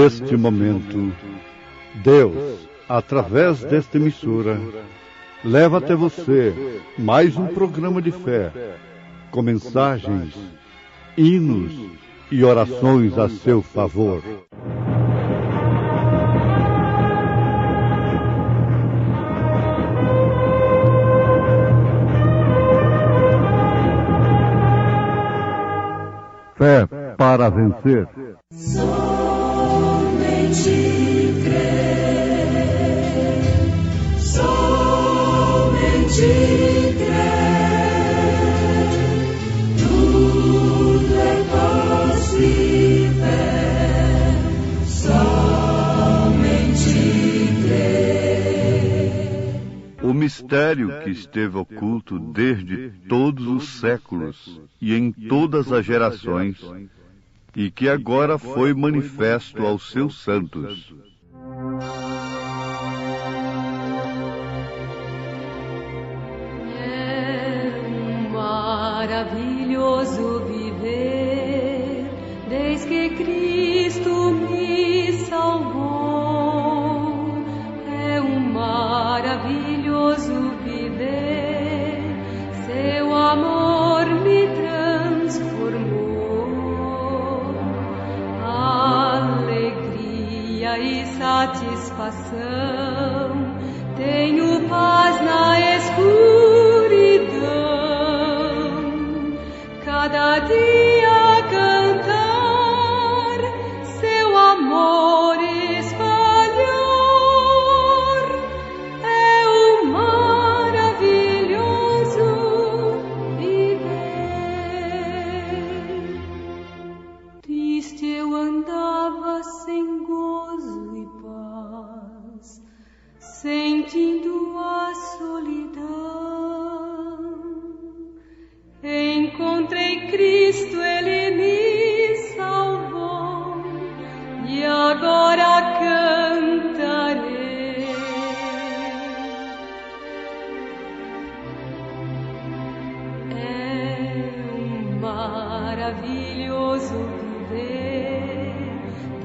neste momento, Deus, através desta emissora, leva até você mais um programa de fé, com mensagens, hinos e orações a seu favor. Fé para vencer. Somente crer, somente crer, tudo é possível, somente crer. O mistério que esteve oculto desde todos os séculos e em todas as gerações, e que agora foi manifesto aos seus santos. É maravilhoso viver, desde que Cristo me salvou. É maravilhoso viver, seu amor me transformou. Alegria e satisfação, tenho paz na escuridão. Cada dia cantar, seu amor espalhar. É o maravilhoso viver. Triste eu andava sem gozo e paz, sentindo a solidão. Encontrei Cristo, Ele me salvou, e agora cantarei. É maravilhoso viver,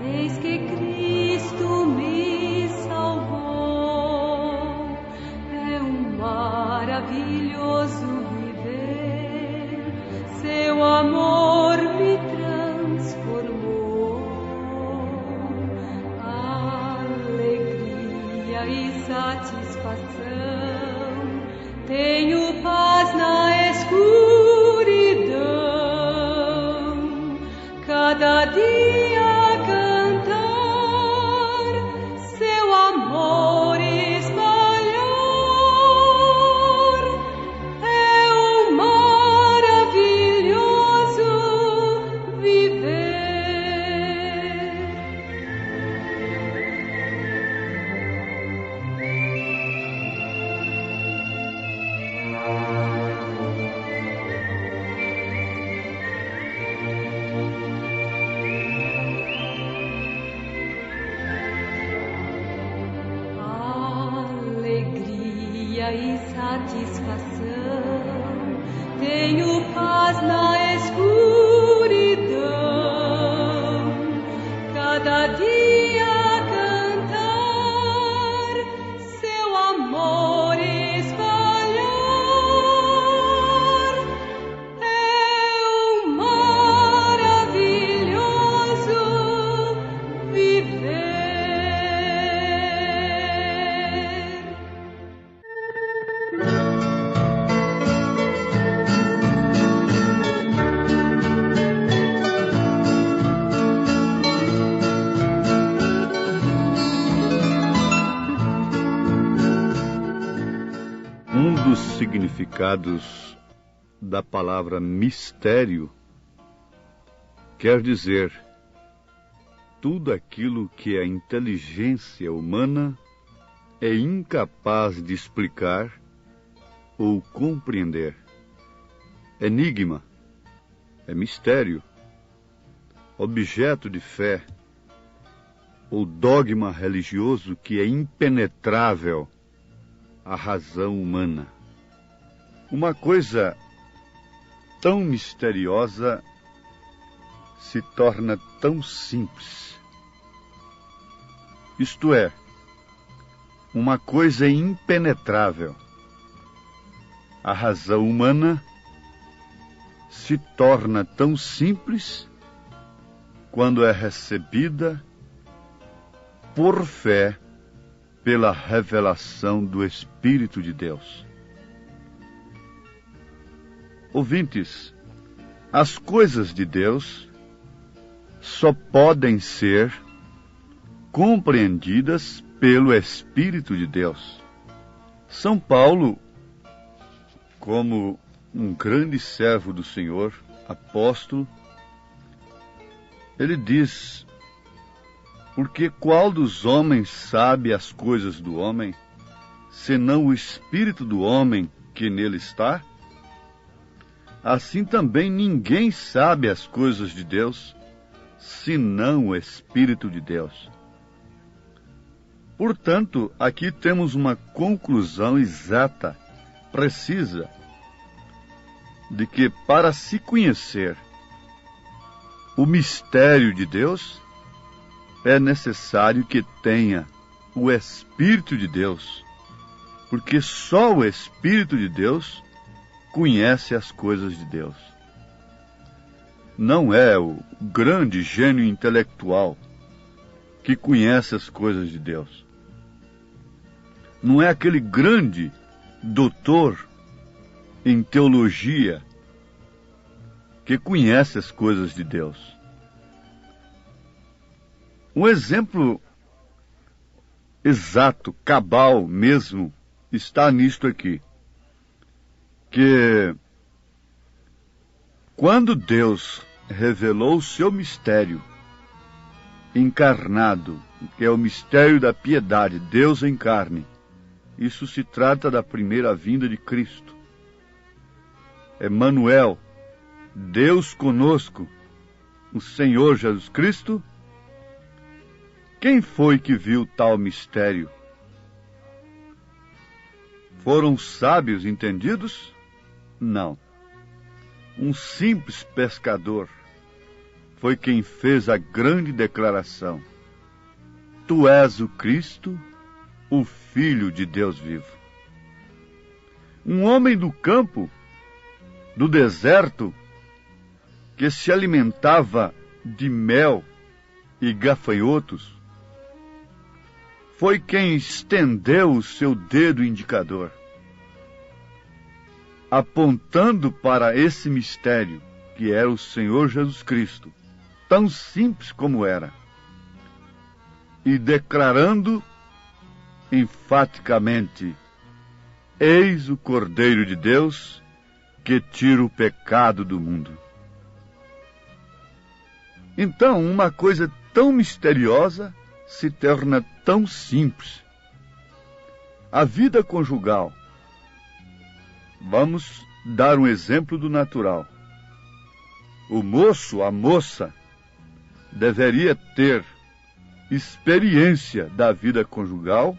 desde que Cristo me salvou. É maravilhoso viver, seu amor me transformou. Alegria e satisfação, tenho paz na escuridão. Cada dia cantar, seu amor espalhar. É o maravilhoso viver. Alegria e satisfação, tenho paz na escuridão. Cada dia cantar, seu amor espalhar. É o maravilhoso viver. Um dos significados da palavra mistério quer dizer tudo aquilo que a inteligência humana é incapaz de explicar ou compreender. Enigma é mistério, objeto de fé ou dogma religioso que é impenetrável à razão humana. Uma coisa tão misteriosa se torna tão simples. isto é, uma coisa impenetrável. A razão humana se torna tão simples quando é recebida por fé pela revelação do Espírito de Deus. Ouvintes, as coisas de Deus só podem ser compreendidas pelo Espírito de Deus. São Paulo, como um grande servo do Senhor, apóstolo, ele diz: porque qual dos homens sabe as coisas do homem, senão o Espírito do homem que nele está? Assim também ninguém sabe as coisas de Deus, senão o Espírito de Deus. Portanto, aqui temos uma conclusão exata, precisa, de que para se conhecer o mistério de Deus, é necessário que tenha o Espírito de Deus, porque só o Espírito de Deus conhece as coisas de Deus. Não é o grande gênio intelectual que conhece as coisas de Deus. Não é aquele grande doutor em teologia que conhece as coisas de Deus. Um exemplo exato, cabal mesmo, está nisto aqui. Que quando Deus revelou o seu mistério encarnado, que é o mistério da piedade, Deus em carne, isso se trata da primeira vinda de Cristo. Emmanuel, Deus conosco, o Senhor Jesus Cristo. Quem foi que viu tal mistério? Foram os sábios entendidos? Não. Um simples pescador foi quem fez a grande declaração: Tu és o Cristo, o Filho de Deus vivo. Um homem do campo, do deserto, que se alimentava de mel e gafanhotos, foi quem estendeu o seu dedo indicador, apontando para esse mistério, que era o Senhor Jesus Cristo, tão simples como era, e declarando enfaticamente: Eis o Cordeiro de Deus que tira o pecado do mundo. Então, uma coisa tão misteriosa se torna tão simples. A vida conjugal. Vamos dar um exemplo do natural. O moço, a moça, deveria ter experiência da vida conjugal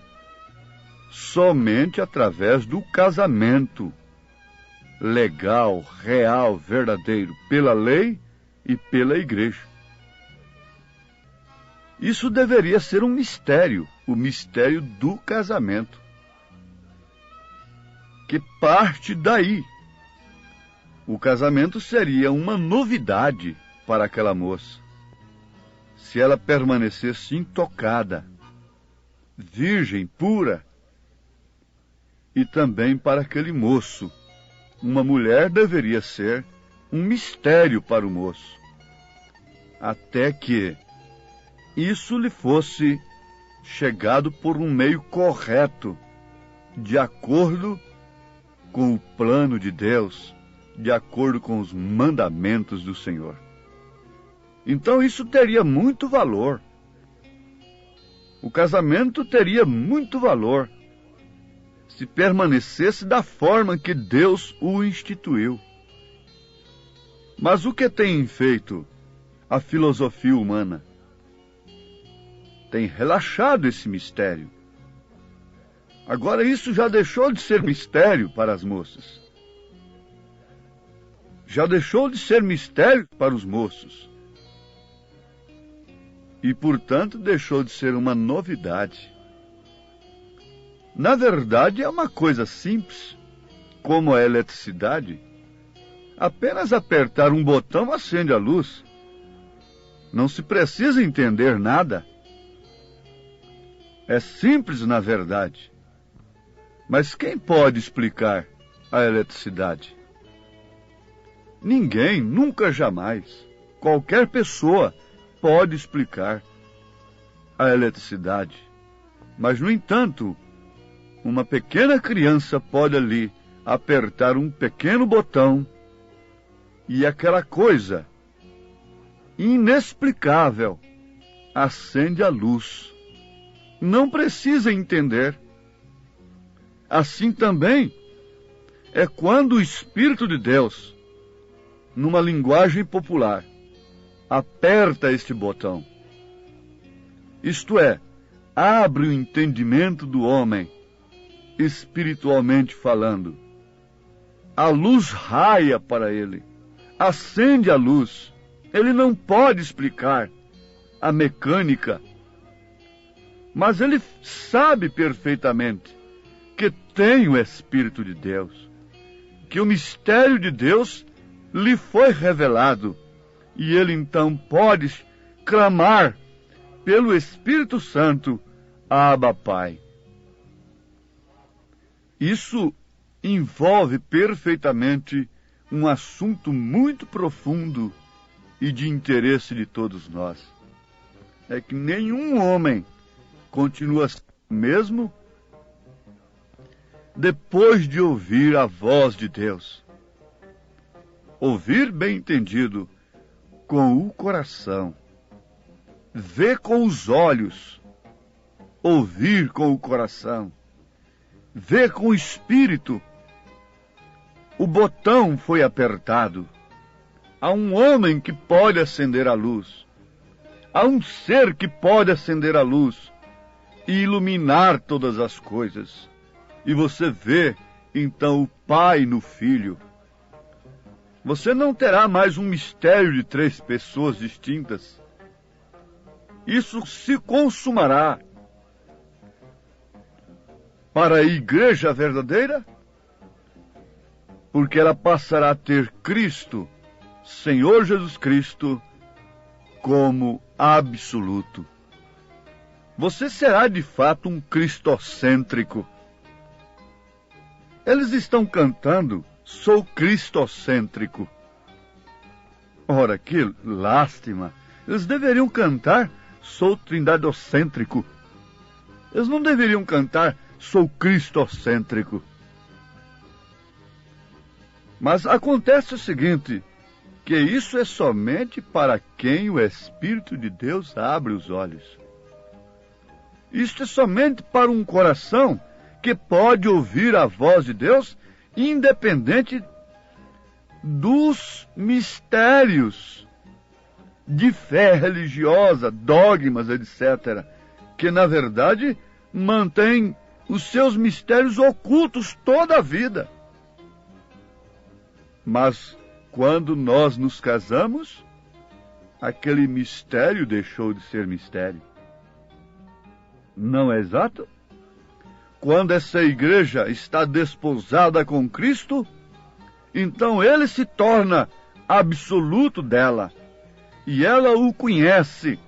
somente através do casamento legal, real, verdadeiro, pela lei e pela igreja. Isso deveria ser um mistério, o mistério do casamento, que parte daí. O casamento seria uma novidade para aquela moça, se ela permanecesse intocada, virgem, pura. E também para aquele moço, uma mulher deveria ser um mistério para o moço, até que isso lhe fosse chegado por um meio correto, de acordo com o plano de Deus, de acordo com os mandamentos do Senhor. Então isso teria muito valor. O casamento teria muito valor se permanecesse da forma que Deus o instituiu. Mas o que tem feito a filosofia humana? Tem relaxado esse mistério. Agora isso já deixou de ser mistério para as moças. Já deixou de ser mistério para os moços. e, portanto, deixou de ser uma novidade. Na verdade, é uma coisa simples, como a eletricidade. Apenas apertar um botão acende a luz. Não se precisa entender nada. É simples, na verdade. Mas quem pode explicar a eletricidade? Ninguém, nunca, jamais. Qualquer pessoa pode explicar a eletricidade. Mas, no entanto, uma pequena criança pode ali apertar um pequeno botão e aquela coisa inexplicável acende a luz. Não precisa entender. Assim também é quando o Espírito de Deus, numa linguagem popular, aperta este botão. Isto é, abre o entendimento do homem, espiritualmente falando. A luz raia para ele, acende a luz. Ele não pode explicar a mecânica, mas ele sabe perfeitamente que tem o Espírito de Deus, que o mistério de Deus lhe foi revelado, e ele então pode clamar pelo Espírito Santo, Abba, Pai. Isso envolve perfeitamente um assunto muito profundo e de interesse de todos nós. É que nenhum homem continua mesmo depois de ouvir a voz de Deus. Ouvir, bem entendido, com o coração. Ver com os olhos. Ouvir com o coração. Ver com o espírito. O botão foi apertado. Há um homem que pode acender a luz. Há um ser que pode acender a luz e iluminar todas as coisas. E você vê, então, o Pai no Filho. Você não terá mais um mistério de 3 pessoas distintas. Isso se consumará. Para a igreja verdadeira, porque ela passará a ter Cristo, Senhor Jesus Cristo, como absoluto. Você será de fato um cristocêntrico. Eles estão cantando, sou cristocêntrico. Ora, que lástima. Eles deveriam cantar, sou trindadocêntrico. Eles não deveriam cantar, sou cristocêntrico. Mas acontece o seguinte, que isso é somente para quem o Espírito de Deus abre os olhos. Isto é somente para um coração que pode ouvir a voz de Deus, independente dos mistérios de fé religiosa, dogmas, etc., que, na verdade, mantém os seus mistérios ocultos toda a vida. Mas, quando nós nos casamos, aquele mistério deixou de ser mistério. Não é exato? Quando essa igreja está desposada com Cristo, então ele se torna absoluto dela, e ela o conhece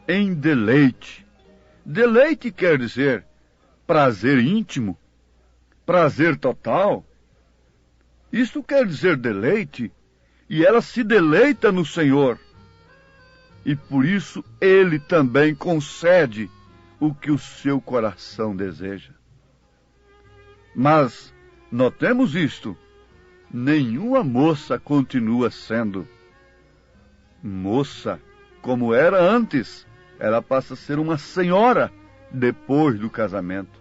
em deleite. Deleite quer dizer prazer íntimo, prazer total. Isto quer dizer deleite, e ela se deleita no Senhor. E por isso ele também concede o que o seu coração deseja. Mas, notemos isto, nenhuma moça continua sendo moça como era antes. Ela passa a ser uma senhora depois do casamento.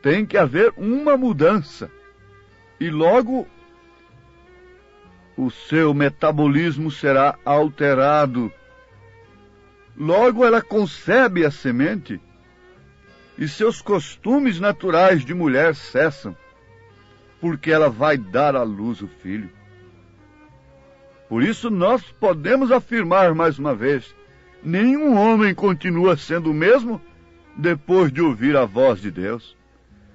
Tem que haver uma mudança. E logo o seu metabolismo será alterado. Logo ela concebe a semente e seus costumes naturais de mulher cessam, porque ela vai dar à luz o filho. Por isso nós podemos afirmar mais uma vez nenhum homem continua sendo o mesmo depois de ouvir a voz de Deus,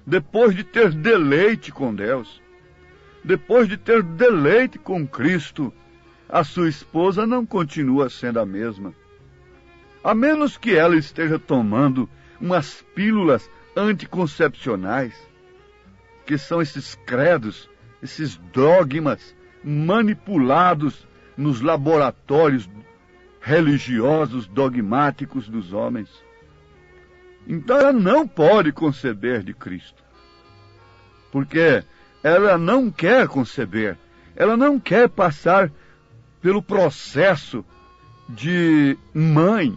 depois de ter deleite com Deus, depois de ter deleite com Cristo. A sua esposa não continua sendo a mesma, a menos que ela esteja tomando umas pílulas anticoncepcionais, que são esses credos, esses dogmas manipulados nos laboratórios religiosos dogmáticos dos homens. Então ela não pode conceber de Cristo, porque ela não quer conceber, ela não quer passar pelo processo de mãe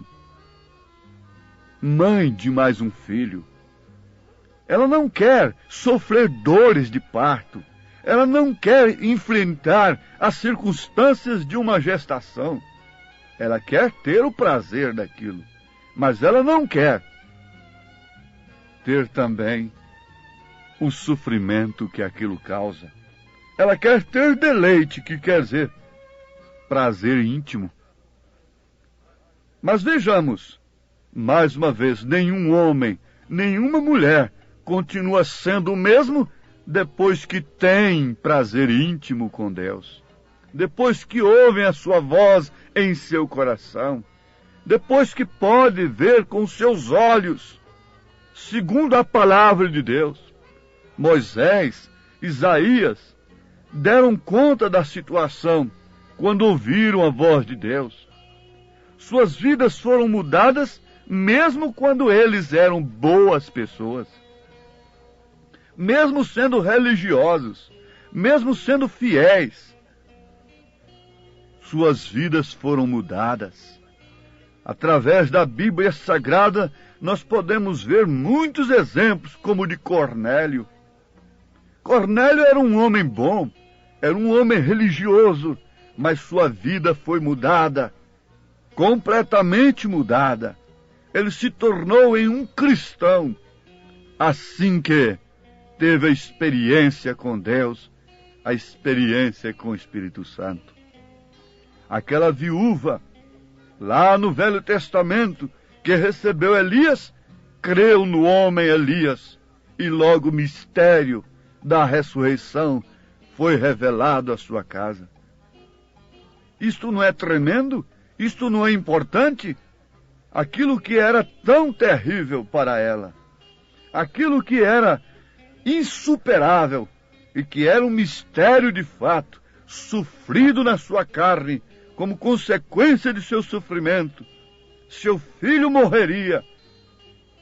de mais um filho. Ela não quer sofrer dores de parto. Ela não quer enfrentar as circunstâncias de uma gestação. Ela quer ter o prazer daquilo, mas ela não quer ter também o sofrimento que aquilo causa. Ela quer ter deleite, que quer dizer prazer íntimo. Mas vejamos, mais uma vez, nenhum homem, nenhuma mulher continua sendo o mesmo depois que tem prazer íntimo com Deus, depois que ouvem a sua voz em seu coração, depois que pode ver com seus olhos, segundo a palavra de Deus. Moisés, Isaías deram conta da situação quando ouviram a voz de Deus. Suas vidas foram mudadas mesmo quando eles eram boas pessoas, mesmo sendo religiosos, mesmo sendo fiéis. Suas vidas foram mudadas. Através da Bíblia Sagrada, nós podemos ver muitos exemplos, como o de Cornélio. Cornélio era um homem bom, era um homem religioso, mas sua vida foi mudada, completamente mudada. Ele se tornou em um cristão, assim que teve a experiência com Deus, a experiência com o Espírito Santo. Aquela viúva, lá no Velho Testamento, que recebeu Elias, creu no homem Elias, e logo o mistério da ressurreição foi revelado à sua casa. Isto não é tremendo? Isto não é importante? Aquilo que era tão terrível para ela, aquilo que era insuperável e que era um mistério de fato, sofrido na sua carne, como consequência de seu sofrimento, seu filho morreria,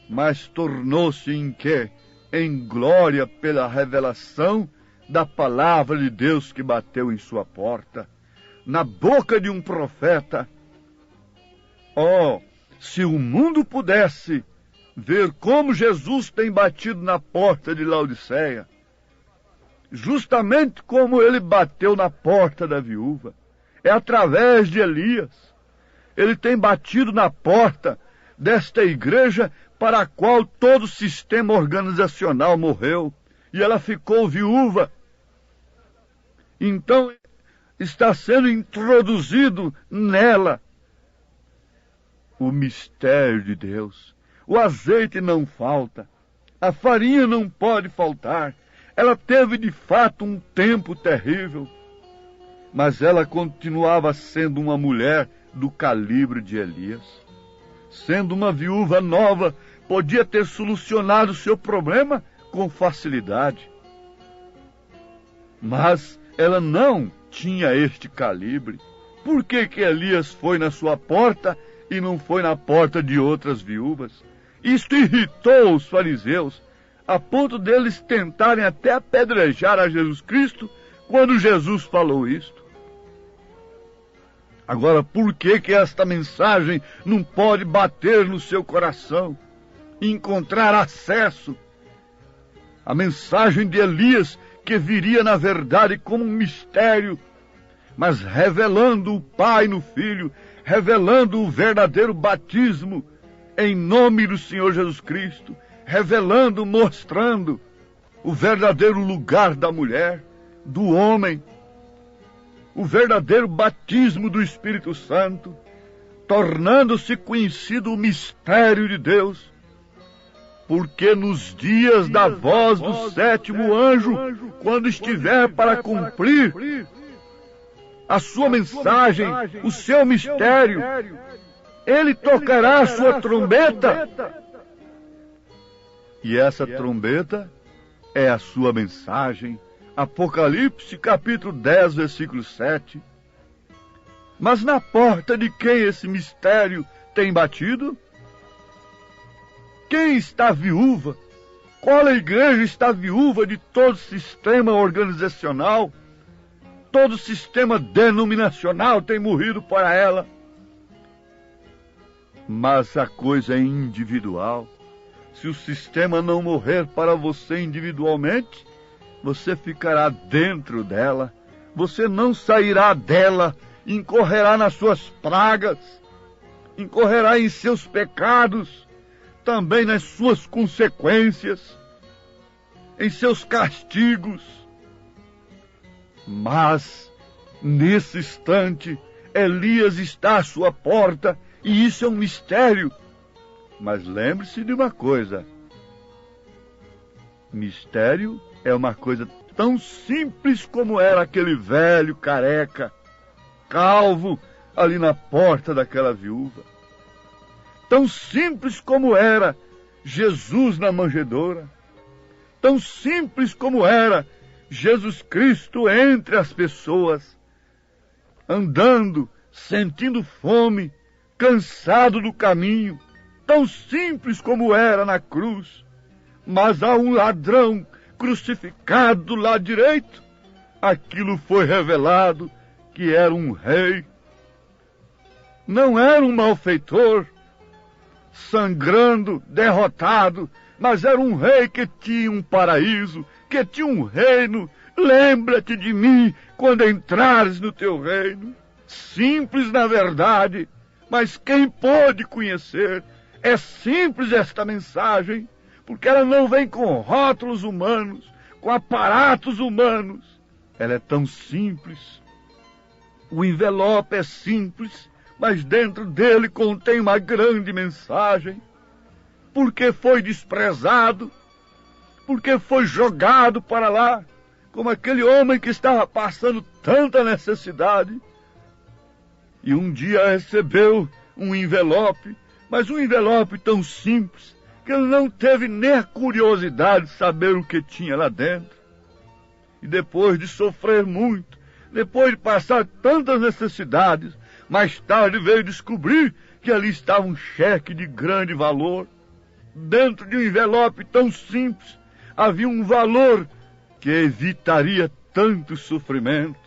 mas tornou-se em quê? Em glória pela revelação da palavra de Deus que bateu em sua porta, na boca de um profeta. Oh, se o mundo pudesse ver como Jesus tem batido na porta de Laodiceia, justamente como ele bateu na porta da viúva, é através de Elias. Ele tem batido na porta desta igreja para a qual todo o sistema organizacional morreu, e ela ficou viúva. Então, está sendo introduzido nela o mistério de Deus. O azeite não falta, a farinha não pode faltar. Ela teve de fato um tempo terrível, mas ela continuava sendo uma mulher do calibre de Elias. Sendo uma viúva nova, podia ter solucionado seu problema com facilidade. Mas ela não tinha este calibre. Por que Elias foi na sua porta e não foi na porta de outras viúvas? Isto irritou os fariseus, a ponto deles tentarem até apedrejar a Jesus Cristo quando Jesus falou isto. Agora, por que esta mensagem não pode bater no seu coração e encontrar acesso? A mensagem de Elias, que viria na verdade como um mistério, mas revelando o Pai no Filho, revelando o verdadeiro batismo em nome do Senhor Jesus Cristo, revelando, mostrando o verdadeiro lugar da mulher, do homem, o verdadeiro batismo do Espírito Santo, tornando-se conhecido o mistério de Deus. Porque nos dias da voz do sétimo anjo, quando estiver para cumprir a sua mensagem, o seu mistério, ele tocará a sua trombeta. E essa trombeta é a sua mensagem. Apocalipse, capítulo 10, versículo 7. Mas na porta de quem esse mistério tem batido? Quem está viúva? Qual a igreja está viúva de todo sistema organizacional? Todo sistema denominacional tem morrido para ela. Mas a coisa é individual. Se o sistema não morrer para você individualmente, você ficará dentro dela. Você não sairá dela, incorrerá nas suas pragas, incorrerá em seus pecados, também nas suas consequências, em seus castigos. Mas, nesse instante, Elias está à sua porta, e isso é um mistério. Mas lembre-se de uma coisa: mistério é uma coisa tão simples como era aquele velho careca, calvo, ali na porta daquela viúva. Tão simples como era Jesus na manjedoura. Tão simples como era Jesus Cristo entre as pessoas, andando, sentindo fome, cansado do caminho. Tão simples como era na cruz. Mas há um ladrão crucificado do lado direito. Aquilo foi revelado que era um rei. Não era um malfeitor, sangrando, derrotado, mas era um rei que tinha um paraíso, que tinha um reino. Lembra-te de mim quando entrares no teu reino. Simples na verdade, mas quem pôde conhecer? É simples esta mensagem, porque ela não vem com rótulos humanos, com aparatos humanos. Ela é tão simples. O envelope é simples, mas dentro dele contém uma grande mensagem. Porque foi desprezado, porque foi jogado para lá, como aquele homem que estava passando tanta necessidade. E um dia recebeu um envelope, mas um envelope tão simples, que ele não teve nem a curiosidade de saber o que tinha lá dentro. E depois de sofrer muito, depois de passar tantas necessidades, mais tarde veio descobrir que ali estava um cheque de grande valor. Dentro de um envelope tão simples, havia um valor que evitaria tanto sofrimento.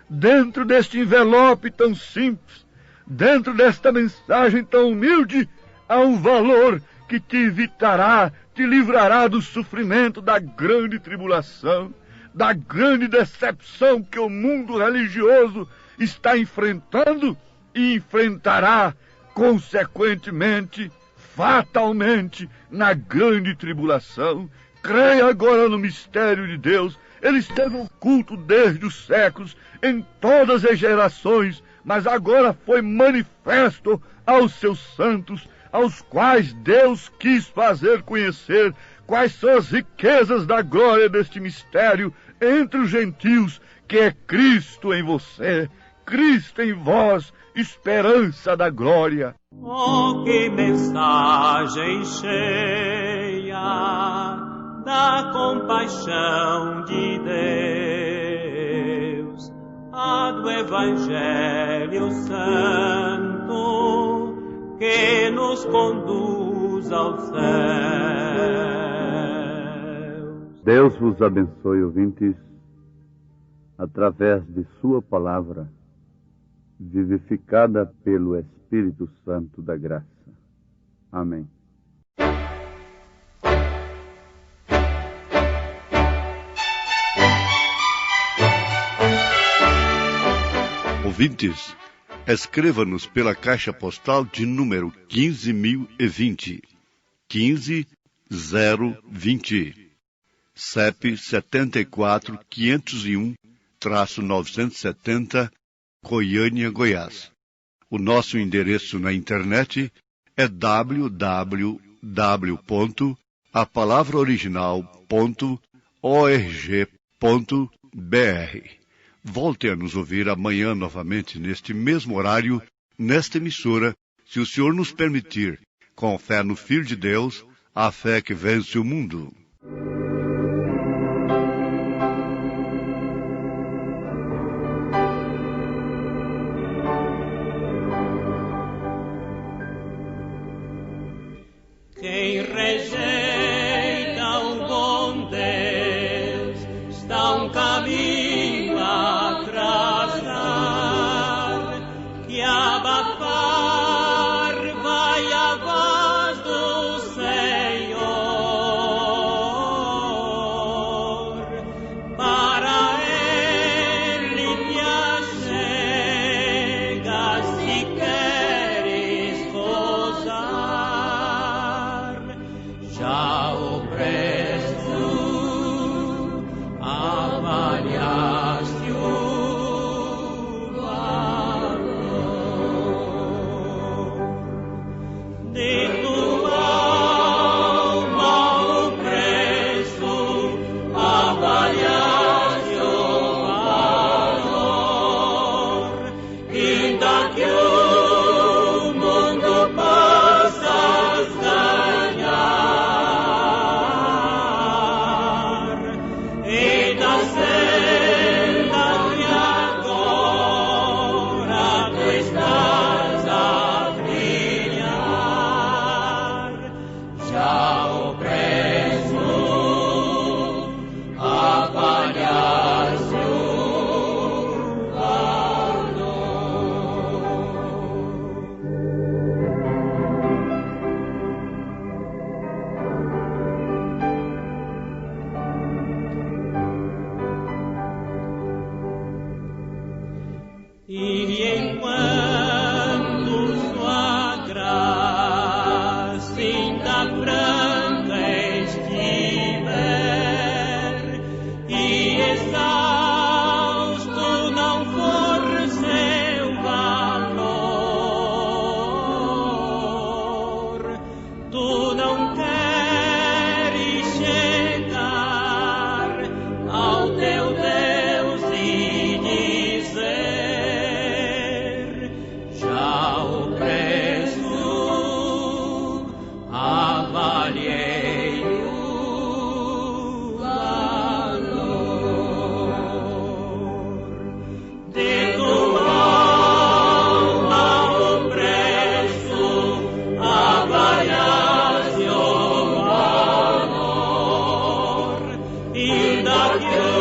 Dentro deste envelope tão simples, dentro desta mensagem tão humilde, há um valor que te evitará, te livrará do sofrimento, da grande tribulação, da grande decepção que o mundo religioso está enfrentando e enfrentará, consequentemente, fatalmente, na grande tribulação. Creia agora no mistério de Deus. Ele esteve oculto desde os séculos, em todas as gerações, mas agora foi manifesto aos seus santos, aos quais Deus quis fazer conhecer quais são as riquezas da glória deste mistério entre os gentios, que é Cristo em você, Cristo em vós, esperança da glória. Oh, que mensagem cheia da compaixão de Deus, a do Evangelho Santo, que nos conduz ao céu. Deus vos abençoe, ouvintes, através de sua palavra, vivificada pelo Espírito Santo da graça. Amém. Ouvintes, escreva-nos pela caixa postal de número 15.020, 15020, CEP 74.501-970, Goiânia, Goiás. O nosso endereço na internet é www.apalavraoriginal.org.br. Volte a nos ouvir amanhã novamente neste mesmo horário, nesta emissora, se o Senhor nos permitir, com fé no Filho de Deus, a fé que vence o mundo. Quem rejeita o bom Deus está um caminho a traçar, que abafar vai a voz do Senhor, para Ele te achega se queres gozar. Já o preço avaliaste o valor de tua alma, o preço avaliaste o valor, ainda que o mundo possas ganhar, e da senda que agora tu estás a brilhar, já o preço avaliaste o valor. E enquanto sua graça ainda franca estiver, e exausto não for seu valor, tu não queres chegar ao teu Deus e dizer: já o preço avaliei o valor de tua alma, o preço avaliaste o valor, ainda que